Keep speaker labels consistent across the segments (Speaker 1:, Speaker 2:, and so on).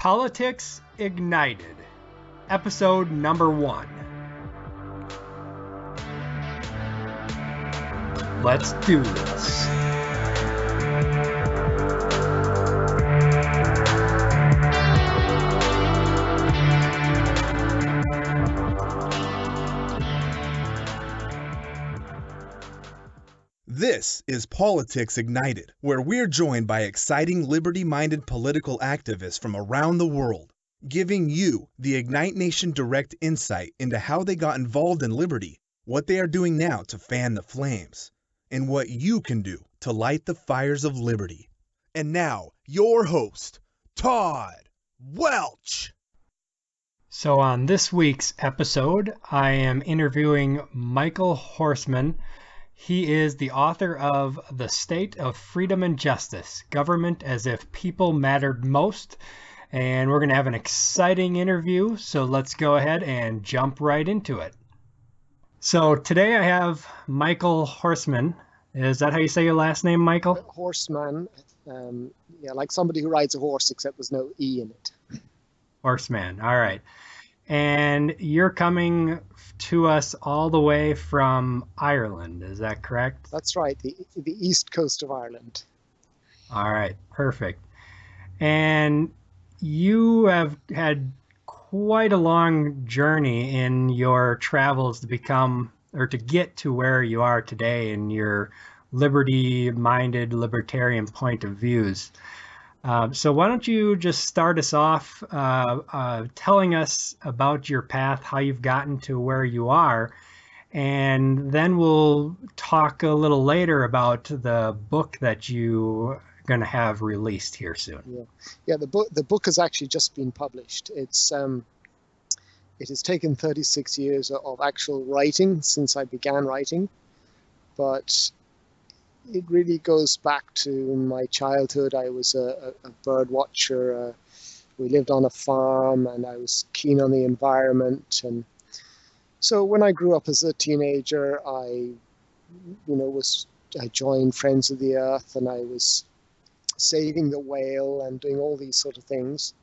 Speaker 1: Politics Ignited, episode number 1. Let's do this.
Speaker 2: This is Politics Ignited, where we're joined by exciting liberty-minded political activists from around the world, giving you the Ignite Nation direct insight into how they got involved in liberty, what they are doing now to fan the flames, and what you can do to light the fires of liberty. And now, your host, Todd Welch.
Speaker 1: So on this week's episode, I am interviewing Michael Horsman. He is the author of The State of Freedom and Justice, Government as If People Mattered Most. And we're going to have an exciting interview, so let's go ahead and jump right into it. So today I have Michael Horsman. Is that how you say your last name, Michael?
Speaker 3: Horsman. Yeah, like somebody who rides a horse, except there's no E in it.
Speaker 1: Horseman, all right. And you're coming to us all the way from Ireland, is that correct?
Speaker 3: That's right, the east coast of Ireland.
Speaker 1: All right, perfect. And you have had quite a long journey in your travels to become, or to get to where you are today in your liberty-minded, libertarian point of views. So why don't you just start us off telling us about your path, how you've gotten to where you are, and then we'll talk a little later about the book that you're going to have released here soon.
Speaker 3: Yeah. The book has actually just been published. It has taken 36 years of actual writing since I began writing, but it really goes back to my childhood. I was a bird watcher. We lived on a farm, and I was keen on the environment. And so when I grew up as a teenager, I joined Friends of the Earth, and I was saving the whale and doing all these sort of things.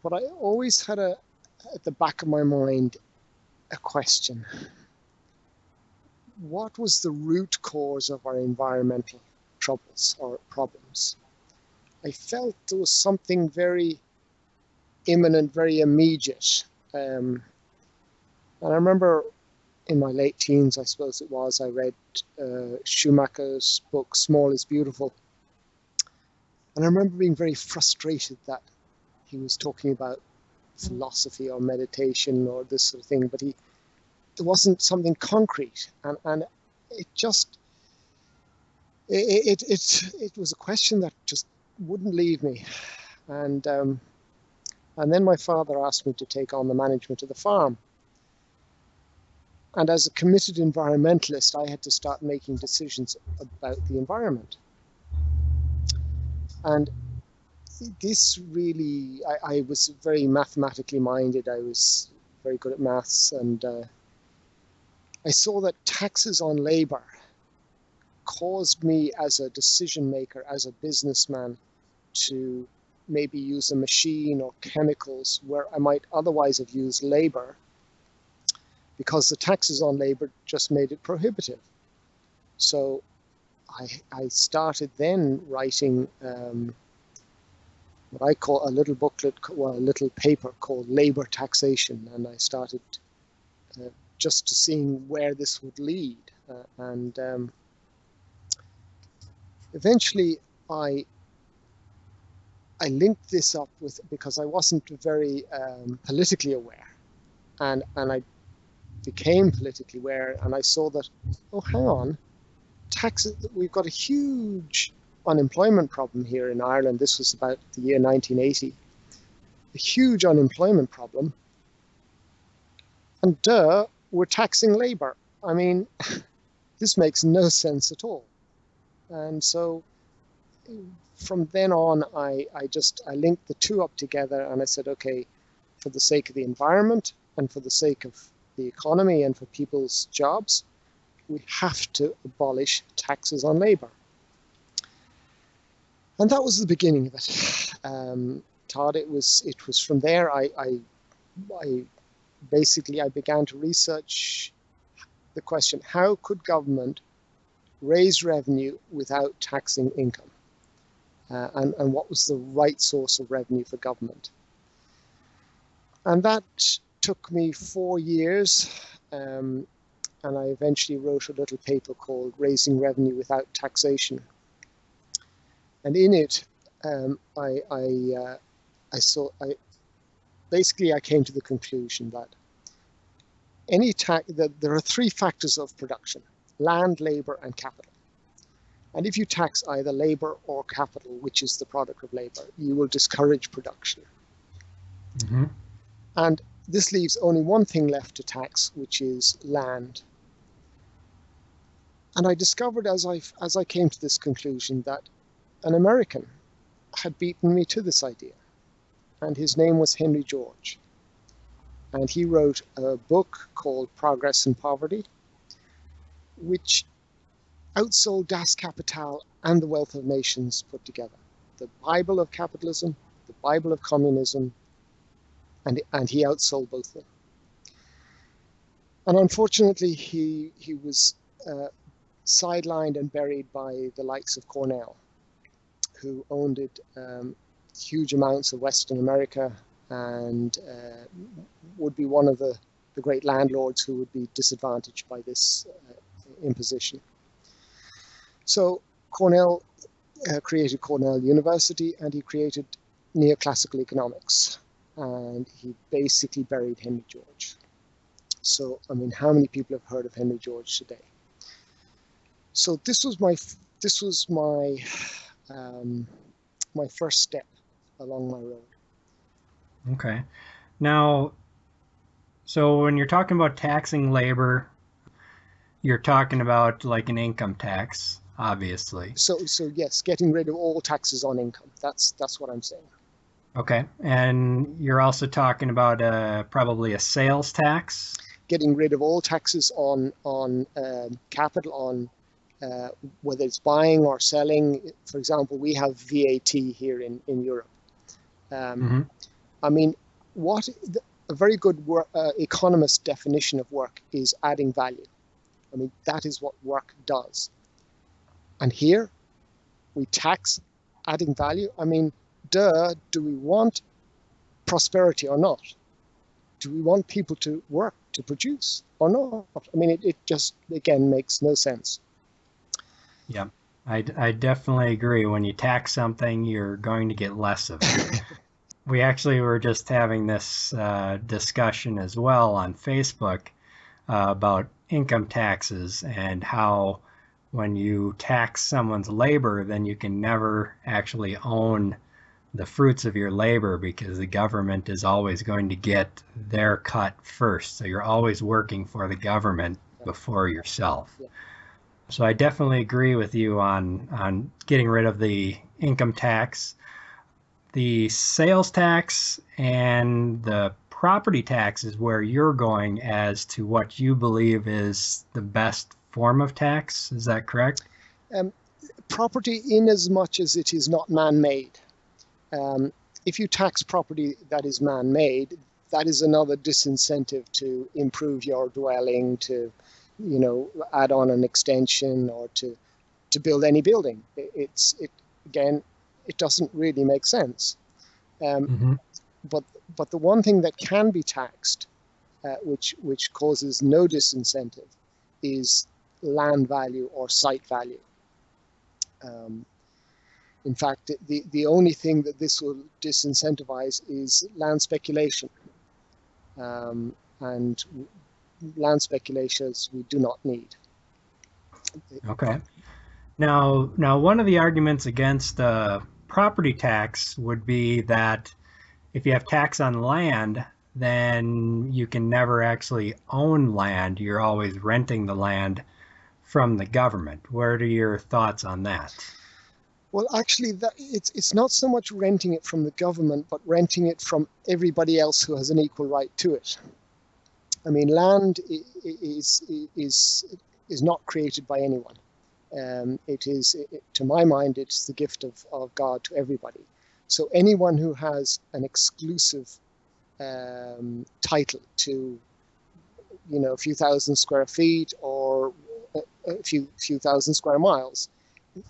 Speaker 3: But I always had at the back of my mind a question. What was the root cause of our environmental troubles or problems? I felt there was something very imminent, very immediate. And I remember in my late teens, I suppose it was, I read Schumacher's book, Small is Beautiful. And I remember being very frustrated that he was talking about philosophy or meditation or this sort of thing, but there wasn't something concrete, and it was a question that just wouldn't leave me. And then my father asked me to take on the management of the farm. And as a committed environmentalist, I had to start making decisions about the environment. And this really, I was very mathematically minded. I was very good at maths, and I saw that taxes on labor caused me as a decision maker, as a businessman, to maybe use a machine or chemicals where I might otherwise have used labor, because the taxes on labor just made it prohibitive. So I started then writing what I call a little booklet, a little paper called Labor Taxation, and I started just to seeing where this would lead. And eventually I linked this up with, because I wasn't very politically aware, and I became politically aware, and I saw that, oh, hang on, taxes, we've got a huge unemployment problem here in Ireland. This was about the year 1980, a huge unemployment problem, and we're taxing labor. I mean, this makes no sense at all. And so from then on, I linked the two up together, and I said, okay, for the sake of the environment and for the sake of the economy and for people's jobs, we have to abolish taxes on labor. And that was the beginning of it. Todd, it was from there I basically I began to research the question: how could government raise revenue without taxing income? And what was the right source of revenue for government? And that took me 4 years, and I eventually wrote a little paper called Raising Revenue Without Taxation. And in it, I came to the conclusion that there are three factors of production: land, labor, and capital. And if you tax either labor or capital, which is the product of labor, you will discourage production.
Speaker 1: Mm-hmm.
Speaker 3: And this leaves only one thing left to tax, which is land. And I discovered as I came to this conclusion that an American had beaten me to this idea. And his name was Henry George. And he wrote a book called Progress and Poverty, which outsold Das Kapital and The Wealth of Nations put together. The Bible of capitalism, the Bible of communism, and he outsold both of them. And unfortunately, he was sidelined and buried by the likes of Cornell, who owned huge amounts of Western America and would be one of the great landlords who would be disadvantaged by this imposition. So Cornell created Cornell University, and he created neoclassical economics, and he basically buried Henry George. So, I mean, how many people have heard of Henry George today? So this was my my first step along my road.
Speaker 1: Okay. Now, so when you're talking about taxing labor, you're talking about like an income tax, obviously.
Speaker 3: So yes, getting rid of all taxes on income. That's what I'm saying.
Speaker 1: Okay. And you're also talking about probably a sales tax?
Speaker 3: Getting rid of all taxes on capital, on whether it's buying or selling. For example, we have VAT here in Europe.
Speaker 1: Mm-hmm.
Speaker 3: I mean, a very good economist definition of work is adding value. I mean, that is what work does. And here we tax adding value. I mean, do we want prosperity or not? Do we want people to work, to produce or not? I mean, it just, again, makes no sense.
Speaker 1: Yeah, I definitely agree. When you tax something, you're going to get less of it. We actually were just having this discussion as well on Facebook about income taxes and how when you tax someone's labor, then you can never actually own the fruits of your labor because the government is always going to get their cut first. So you're always working for the government before yourself.
Speaker 3: Yeah.
Speaker 1: So I definitely agree with you on getting rid of the income tax. The sales tax and the property tax is where you're going as to what you believe is the best form of tax. Is that correct?
Speaker 3: Property, in as much as it is not man-made. If you tax property that is man-made, that is another disincentive to improve your dwelling, to, you know, add on an extension or to build any building. Again, it doesn't really make sense. But the one thing that can be taxed, which causes no disincentive, is land value or site value. In fact, the only thing that this will disincentivize is land speculation. And land speculations we do not need.
Speaker 1: Okay. Now one of the arguments against property tax would be that if you have tax on land, then you can never actually own land. You're always renting the land from the government. What are your thoughts on that?
Speaker 3: Well, actually, it's not so much renting it from the government, but renting it from everybody else who has an equal right to it. I mean, land is not created by anyone. To my mind, it's the gift of God to everybody. So anyone who has an exclusive title to, a few thousand square feet or a few thousand square miles,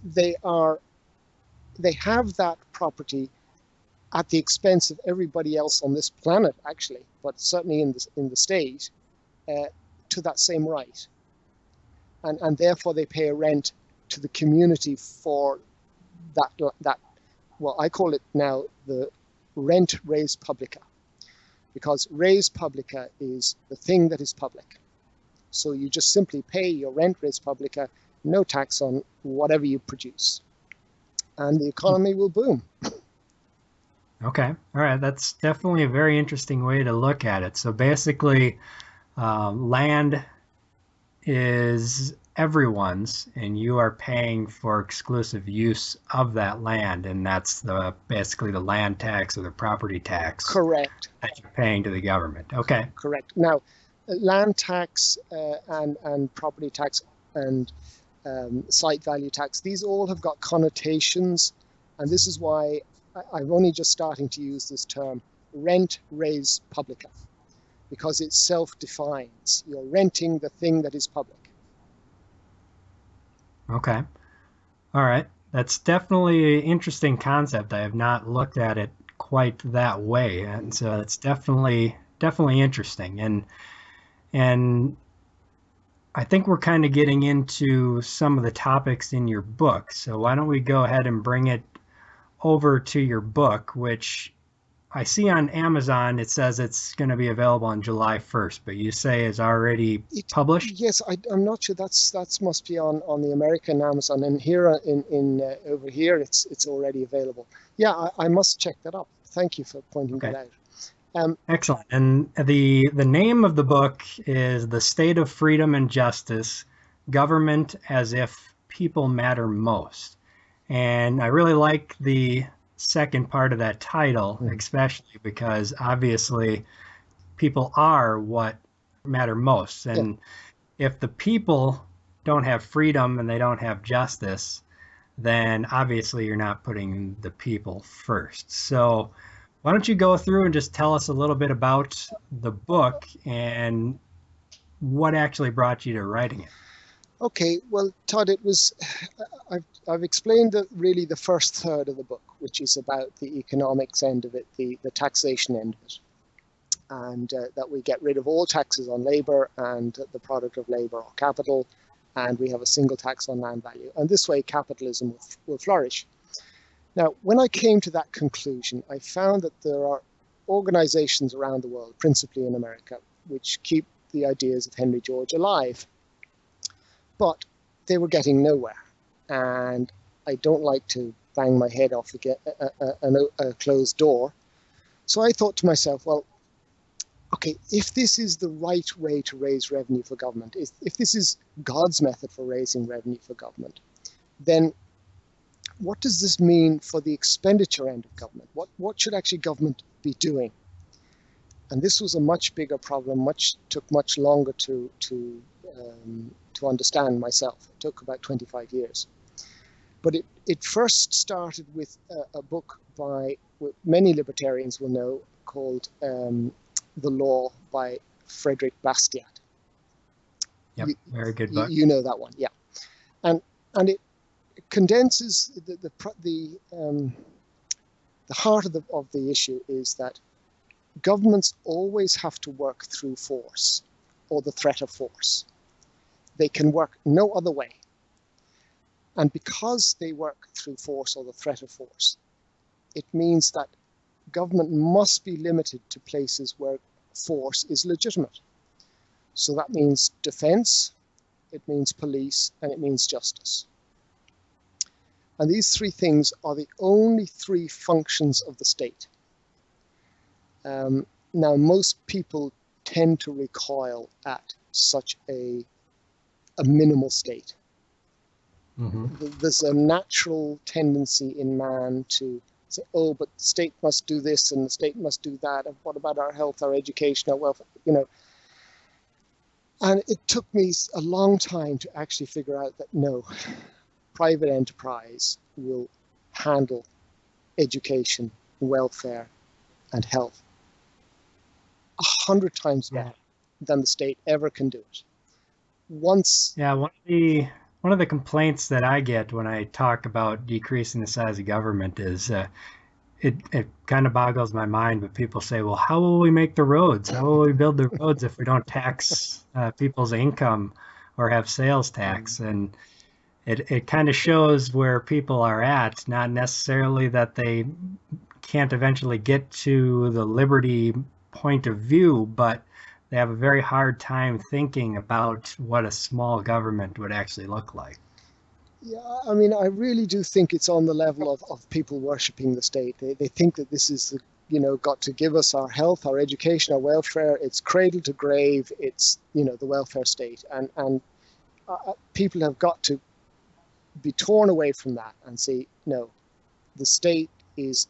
Speaker 3: they have that property at the expense of everybody else on this planet, actually, but certainly in the state, to that same right, and therefore they pay a rent to the community for that. Well, I call it now the rent res publica, because res publica is the thing that is public. So you just simply pay your rent res publica, no tax on whatever you produce, and the economy will boom.
Speaker 1: Okay. All right. That's definitely a very interesting way to look at it. So basically, land is everyone's, and you are paying for exclusive use of that land, and that's basically the land tax or the property tax
Speaker 3: Correct.
Speaker 1: that you're paying to the government. Okay.
Speaker 3: Correct. Now, land tax and property tax and site value tax, these all have got connotations, and this is why I'm only just starting to use this term, rent res publica, because it self-defines. You're renting the thing that is public.
Speaker 1: Okay. All right. That's definitely an interesting concept. I have not looked at it quite that way, and so it's definitely interesting. And I think we're kind of getting into some of the topics in your book. So why don't we go ahead and bring it over to your book, which I see on Amazon. It says it's going to be available on July 1st, but you say is already published?
Speaker 3: Yes, I'm not sure. That's must be on the American Amazon, and here in over here it's already available. Yeah, I must check that up. Thank you for pointing that out.
Speaker 1: Excellent. And the name of the book is The State of Freedom and Justice, Government as If People Matter Most. And I really like the second part of that title, especially because obviously people are what matter most. And if the people don't have freedom and they don't have justice, then obviously you're not putting the people first. So why don't you go through and just tell us a little bit about the book and what actually brought you to writing it?
Speaker 3: Okay, well, Todd, I've explained really the first third of the book, which is about the economics end of it, the taxation end of it, and that we get rid of all taxes on labor and the product of labor or capital, and we have a single tax on land value. And this way, capitalism will flourish. Now, when I came to that conclusion, I found that there are organizations around the world, principally in America, which keep the ideas of Henry George alive. But they were getting nowhere, and I don't like to bang my head off a closed door. So I thought to myself, well, okay, if this is the right way to raise revenue for government, if this is God's method for raising revenue for government, then what does this mean for the expenditure end of government? What should actually government be doing? And this was a much bigger problem, took much longer to understand myself. It took about 25 years. But it first started with a book by, what many libertarians will know, called The Law by Frederick Bastiat.
Speaker 1: Yep, very good book.
Speaker 3: You know that one, yeah. And it condenses the heart of the issue is that governments always have to work through force or the threat of force. They can work no other way. And because they work through force or the threat of force, it means that government must be limited to places where force is legitimate. So that means defense, it means police, and it means justice. And these three things are the only three functions of the state. Now, most people tend to recoil at such a minimal state. Mm-hmm. There's a natural tendency in man to say, oh, but the state must do this and the state must do that. And what about our health, our education, our welfare, And it took me a long time to actually figure out that no, private enterprise will handle education, welfare, and health 100 times better than the state ever can do it.
Speaker 1: Yeah, one of the complaints that I get when I talk about decreasing the size of government is it kind of boggles my mind, but people say, well, how will we make the roads? How will we build the roads if we don't tax people's income or have sales tax? And it kind of shows where people are at, not necessarily that they can't eventually get to the liberty point of view, but they have a very hard time thinking about what a small government would actually look like.
Speaker 3: Yeah, I mean, I really do think it's on the level of people worshipping the state. They think that this is, got to give us our health, our education, our welfare. It's cradle to grave. It's, the welfare state. And people have got to be torn away from that and say, no, the state is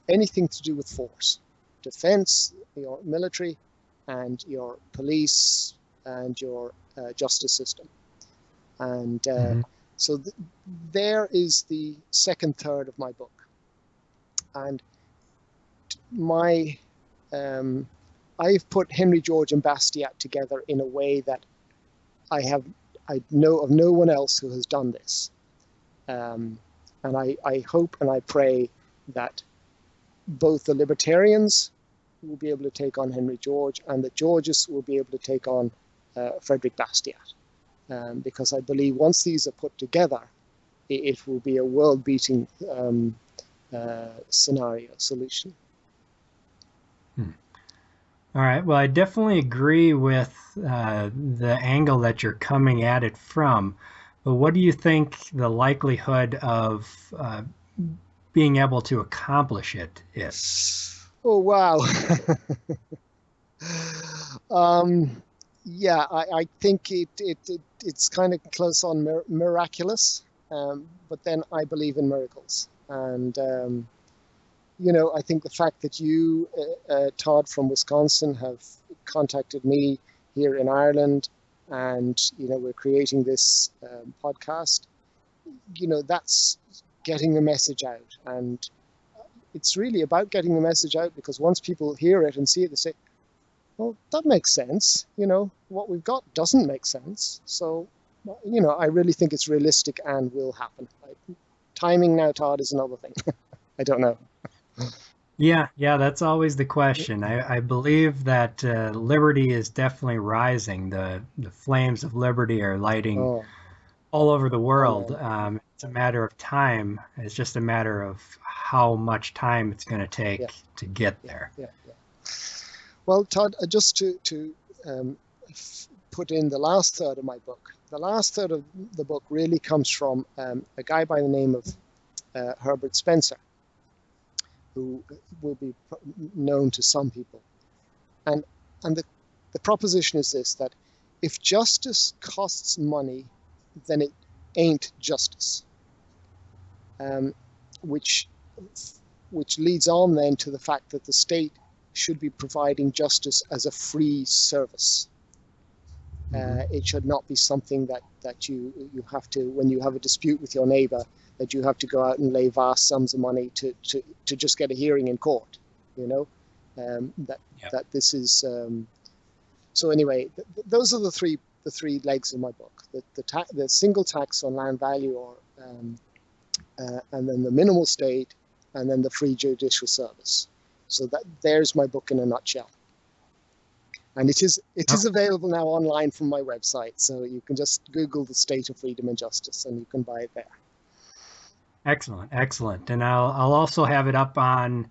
Speaker 3: anything to do with force, defense, your military, and your police, and your justice system. And so there is the second third of my book. And I've put Henry George and Bastiat together in a way that I know of no one else who has done this. And I hope and I pray that both the libertarians will be able to take on Henry George, and the Georgists will be able to take on Frederick Bastiat. Because I believe once these are put together, it will be a world-beating solution.
Speaker 1: All right. Well, I definitely agree with the angle that you're coming at it from. But what do you think the likelihood of being able to accomplish it is?
Speaker 3: Oh, wow. Yeah, I think it's kind of close on miraculous, but then I believe in miracles. And, I think the fact that you, Todd from Wisconsin, have contacted me here in Ireland, and, we're creating this podcast, that's getting the message out. And it's really about getting the message out, because once people hear it and see it, they say, well, that makes sense. What we've got doesn't make sense. So, I really think it's realistic and will happen. Timing now, Todd, is another thing. I don't know.
Speaker 1: Yeah, that's always the question. I believe that liberty is definitely rising. The flames of liberty are lighting all over the world. It's a matter of time. It's just a matter of how much time it's going to take to get there.
Speaker 3: Yeah. Well, Todd, just to put in the last third of my book. The last third of the book really comes from a guy by the name of Herbert Spencer, who will be known to some people. And the proposition is this, that if justice costs money, then it ain't justice. Which leads on then to the fact that the state should be providing justice as a free service. It should not be something that you have to, when you have a dispute with your neighbor, that you have to go out and lay vast sums of money to just get a hearing in court. That this is. So anyway, those are the three legs of my book: the single tax on land value, or and then the minimal state, and then the free judicial service. So there's my book in a nutshell. And it is available now online from my website. So you can just Google the State of Freedom and Justice, and you can buy it there.
Speaker 1: Excellent. And I'll also have it up on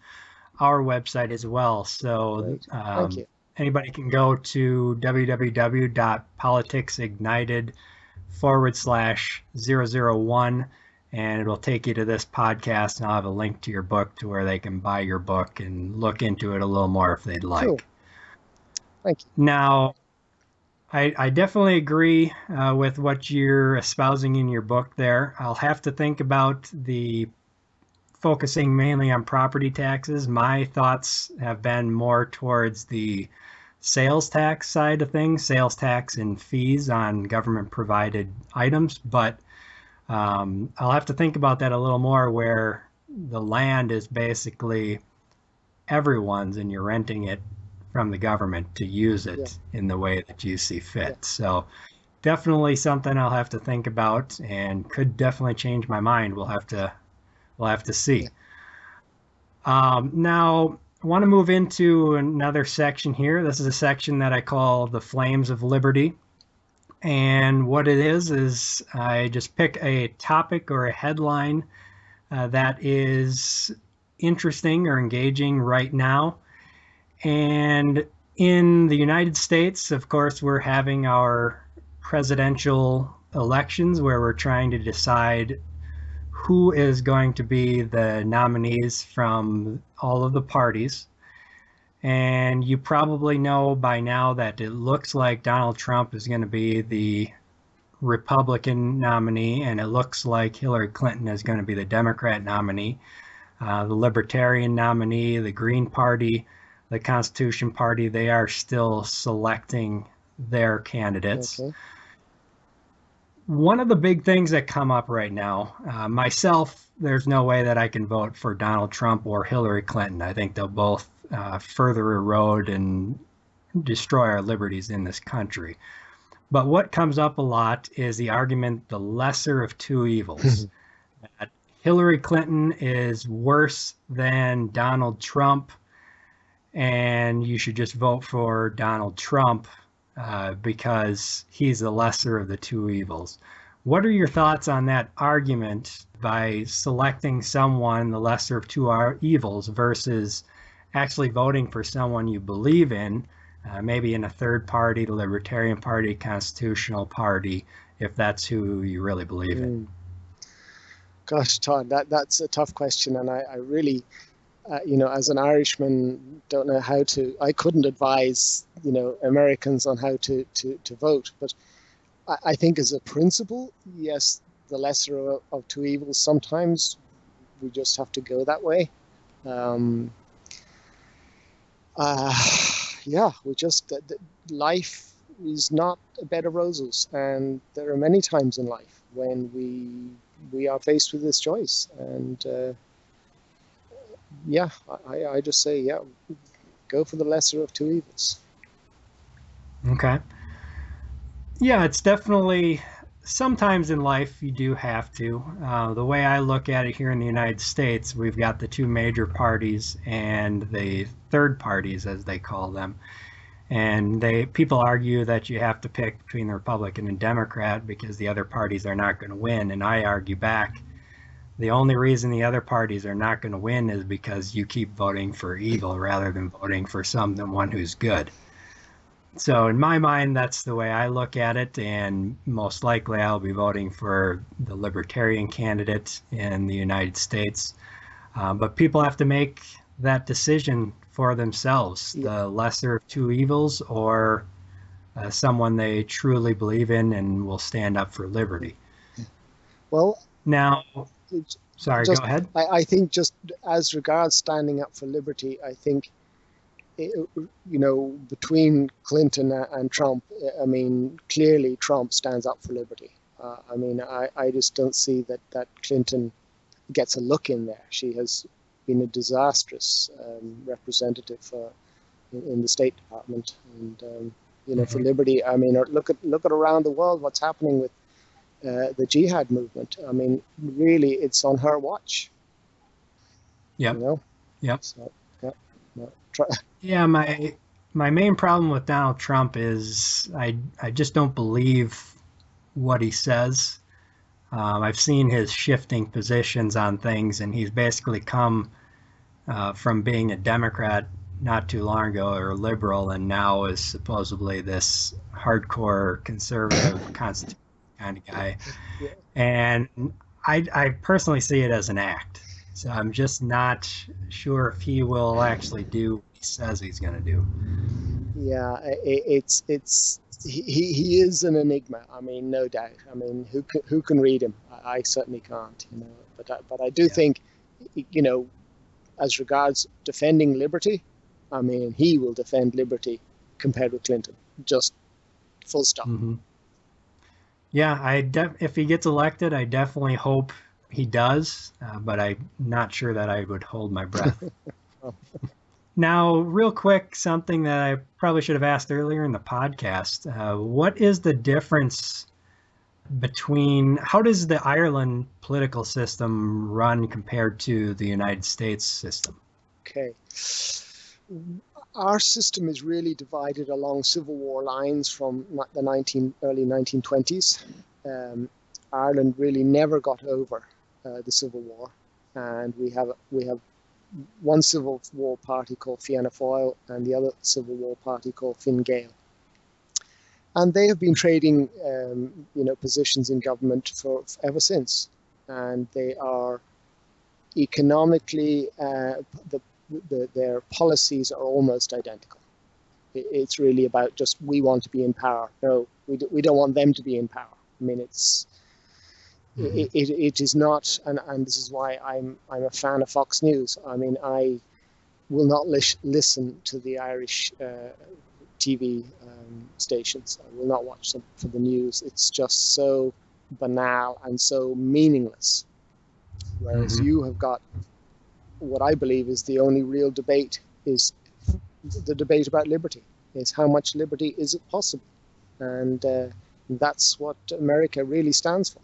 Speaker 1: our website as well. So
Speaker 3: Thank you.
Speaker 1: Anybody can go to www.politicsignited.com/001, and it'll take you to this podcast, and I'll have a link to your book to where they can buy your book and look into it a little more if they'd like.
Speaker 3: Cool. Thank you.
Speaker 1: Now, I definitely agree with what you're espousing in your book there. I'll have to think about the focusing mainly on property taxes. My thoughts have been more towards the sales tax side of things, sales tax and fees on government provided items. But I'll have to think about that a little more, where the land is basically everyone's, and you're renting it from the government to use
Speaker 3: Yeah,
Speaker 1: it in the way that you see
Speaker 3: yeah,
Speaker 1: fit. So definitely something I'll have to think about, and could definitely change my mind. We'll have to
Speaker 3: yeah.
Speaker 1: see. Now, I want to move into another section here. This is a section that I call the Flames of Liberty. And what it is I just pick a topic or a headline that is interesting or engaging right now. And in the United States, of course, we're having our presidential elections where we're trying to decide who is going to be the nominees from all of the parties. And you probably know by now that it looks like Donald Trump is going to be the Republican nominee, and it looks like Hillary Clinton is going to be the Democrat nominee. The Libertarian nominee, the Green Party, the Constitution Party, they are still selecting their candidates.
Speaker 3: Okay.
Speaker 1: One of the big things that come up right now, myself, there's no way that I can vote for Donald Trump or Hillary Clinton. I think they'll both further erode and destroy our liberties in this country. But what comes up a lot is the argument, the lesser of two evils. That Hillary Clinton is worse than Donald Trump, and you should just vote for Donald Trump because he's the lesser of the two evils. What are your thoughts on that argument by selecting someone, the lesser of two evils, versus actually voting for someone you believe in, maybe in a third party, the Libertarian Party, Constitutional Party, if that's who you really believe in?
Speaker 3: Gosh, Todd, that's a tough question, and I really, as an Irishman, don't know how to. I couldn't advise, Americans on how to vote. But I think, as a principle, yes, the lesser of two evils. Sometimes we just have to go that way. Um, yeah, life is not a bed of roses, and there are many times in life when we are faced with this choice, and yeah, I just say, yeah, go for the lesser of two evils.
Speaker 1: Okay. Yeah, it's definitely sometimes in life you do have to. The way I look at it here in the United States, we've got the two major parties and the third parties, as they call them. And people argue that you have to pick between the Republican and Democrat because the other parties are not going to win. And I argue back, the only reason the other parties are not going to win is because you keep voting for evil rather than voting for someone who's good. So in my mind, that's the way I look at it, and most likely I'll be voting for the Libertarian candidate in the United States. But people have to make that decision for themselves,
Speaker 3: Yeah.
Speaker 1: the lesser of two evils, or someone they truly believe in and will stand up for liberty.
Speaker 3: Well,
Speaker 1: Now,
Speaker 3: it's
Speaker 1: sorry, go
Speaker 3: just
Speaker 1: ahead.
Speaker 3: I think, just as regards standing up for liberty, I think, between Clinton and Trump, I mean, clearly Trump stands up for liberty. I mean, I just don't see that Clinton gets a look in there. She has been a disastrous representative in the State Department, and for liberty. I mean, look at around the world what's happening with the jihad movement. I mean, really, it's on her watch.
Speaker 1: Yep. Yep.
Speaker 3: So, yeah. No,
Speaker 1: Yeah, my main problem with Donald Trump is I just don't believe what he says. I've seen his shifting positions on things, and he's basically come from being a Democrat not too long ago, or liberal, and now is supposedly this hardcore conservative constitutional kind of guy.
Speaker 3: Yeah.
Speaker 1: And I personally see it as an act. So I'm just not sure if he will actually do what he says he's going to do.
Speaker 3: Yeah, he is an enigma. I mean, no doubt. I mean, who can read him? I certainly can't. But I do think, as regards defending liberty, I mean, he will defend liberty compared with Clinton. Just full stop.
Speaker 1: Mm-hmm. Yeah, if he gets elected, I definitely hope he does, but I'm not sure that I would hold my breath.
Speaker 3: Oh,
Speaker 1: Now, real quick, something that I probably should have asked earlier in the podcast. What is the difference between how does the Ireland political system run compared to the United States system?
Speaker 3: okay. Our system is really divided along Civil War lines from the early 1920s. Ireland really never got over the Civil War, and we have one Civil War party called Fianna Fáil and the other Civil War party called Fine Gael. And they have been trading, positions in government for ever since. And they are economically, their policies are almost identical. It's really about just we want to be in power. No, we don't want them to be in power. I mean, it is not, and this is why I'm a fan of Fox News. I mean, I will not listen to the Irish TV stations. I will not watch them for the news. It's just so banal and so meaningless. Whereas you have got what I believe is the only real debate is the debate about liberty. Is how much liberty is it possible? And that's what America really stands for.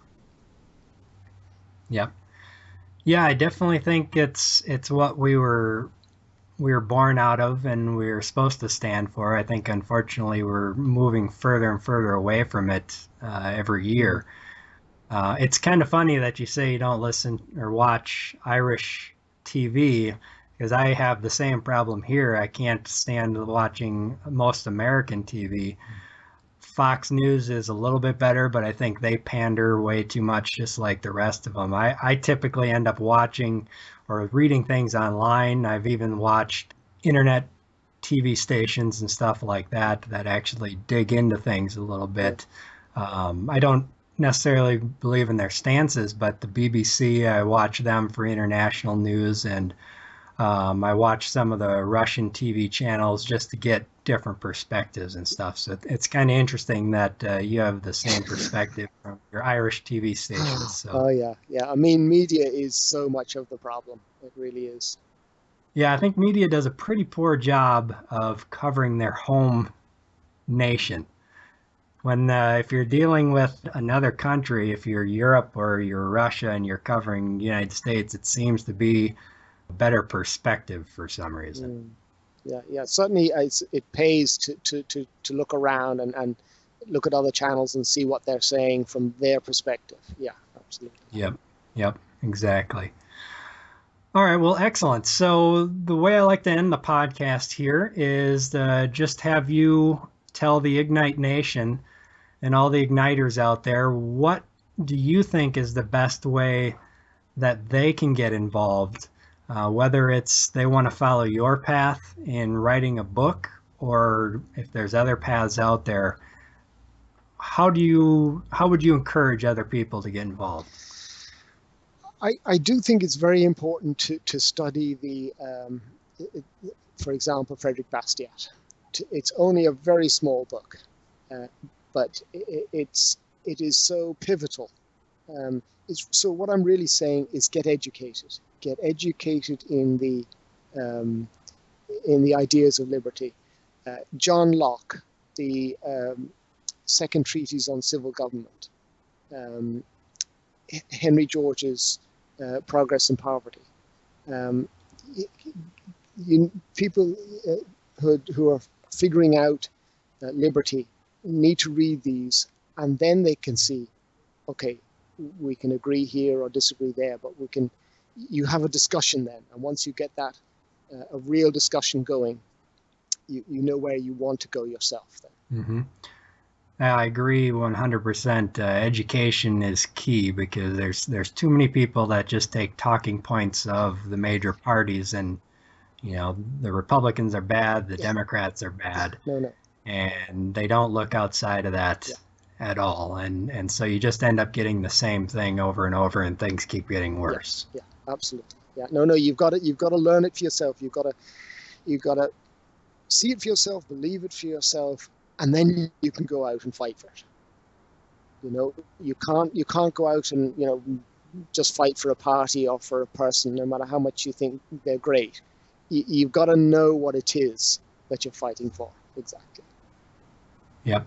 Speaker 1: Yeah. Yeah, I definitely think it's what we were born out of and we were supposed to stand for. I think unfortunately we're moving further and further away from it every year. It's kind of funny that you say you don't listen or watch Irish TV because I have the same problem here. I can't stand watching most American TV. Fox News is a little bit better, but I think they pander way too much, just like the rest of them. I typically end up watching or reading things online. I've even watched internet TV stations and stuff like that that actually dig into things a little bit. I don't necessarily believe in their stances, but the BBC, I watch them for international news, and I watch some of the Russian TV channels just to get different perspectives and stuff. So it's kind of interesting that you have the same perspective from your Irish TV stations. So
Speaker 3: Oh yeah, yeah. I mean, media is so much of the problem. It really is.
Speaker 1: yeah, I think media does a pretty poor job of covering their home nation. When if you're dealing with another country, if you're Europe or you're Russia and you're covering the United States, it seems to be a better perspective for some reason.
Speaker 3: Yeah, yeah. Certainly, it pays to look around and look at other channels and see what they're saying from their perspective. Yeah, absolutely.
Speaker 1: Yep, yep, exactly. All right, well, excellent. So the way I like to end the podcast here is just have you tell the Ignite Nation and all the Igniters out there, what do you think is the best way that they can get involved? Whether it's they want to follow your path in writing a book, or if there's other paths out there, how would you encourage other people to get involved?
Speaker 3: I do think it's very important to study for example, Frederick Bastiat. It's only a very small book, but it is so pivotal. So what I'm really saying is get educated. Get educated in the ideas of liberty. John Locke, the Second Treatise on Civil Government. Henry George's Progress and Poverty. People who are figuring out liberty need to read these, and then they can see, okay, we can agree here or disagree there, but you have a discussion then, and once you get that a real discussion going, you know where you want to go yourself then.
Speaker 1: Mm-hmm. I agree 100%. Education is key because there's too many people that just take talking points of the major parties, and the Republicans are bad, the Democrats are bad,
Speaker 3: No.
Speaker 1: and they don't look outside of that at all, and so you just end up getting the same thing over and over, and things keep getting worse.
Speaker 3: Yeah, absolutely. Yeah, no, you've got to learn it for yourself. You've got to see it for yourself, believe it for yourself, and then you can go out and fight for it. You can't go out and just fight for a party or for a person, no matter how much you think they're great. You've got to know what it is that you're fighting for. Exactly.
Speaker 1: Yep.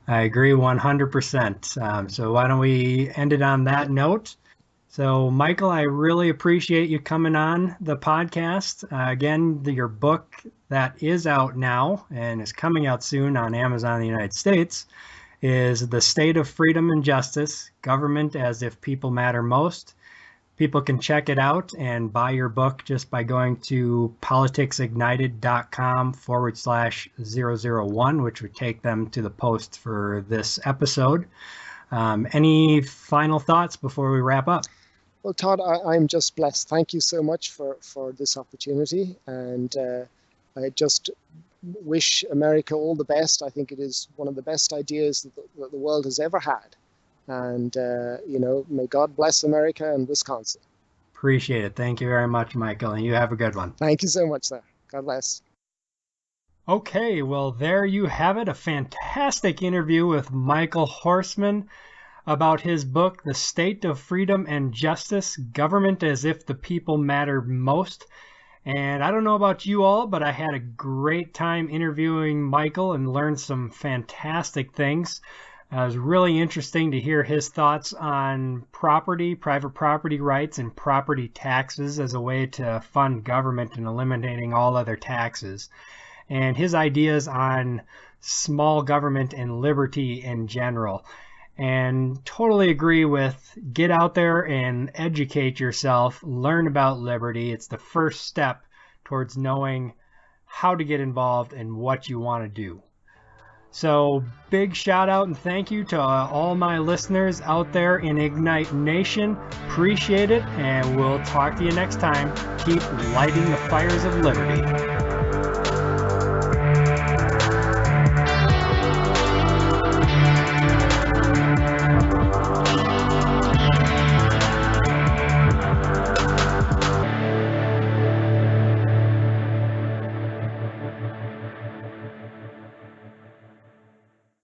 Speaker 1: I agree 100%. So why don't we end it on that note? So, Michael, I really appreciate you coming on the podcast. Again, your book that is out now and is coming out soon on Amazon in the United States is The State of Freedom and Justice, Government as If People Matter Most. People can check it out and buy your book just by going to politicsignited.com/001, which would take them to the post for this episode. Any final thoughts before we wrap up?
Speaker 3: Well, Todd, I'm just blessed. Thank you so much for this opportunity. And I just wish America all the best. I think it is one of the best ideas that the world has ever had. And, may God bless America and Wisconsin.
Speaker 1: Appreciate it. Thank you very much, Michael. And you have a good one.
Speaker 3: Thank you so much, sir. God bless.
Speaker 1: Okay, well, there you have it. A fantastic interview with Michael Horsman about his book, The State of Freedom and Justice, Government as If the People Matter Most. And I don't know about you all, but I had a great time interviewing Michael and learned some fantastic things. It was really interesting to hear his thoughts on property, private property rights, and property taxes as a way to fund government and eliminating all other taxes. And his ideas on small government and liberty in general. And totally agree with get out there and educate yourself, learn about liberty. It's the first step towards knowing how to get involved and what you want to do. So big shout out and thank you to all my listeners out there in Ignite Nation. Appreciate it, and we'll talk to you next time. Keep lighting the fires of liberty.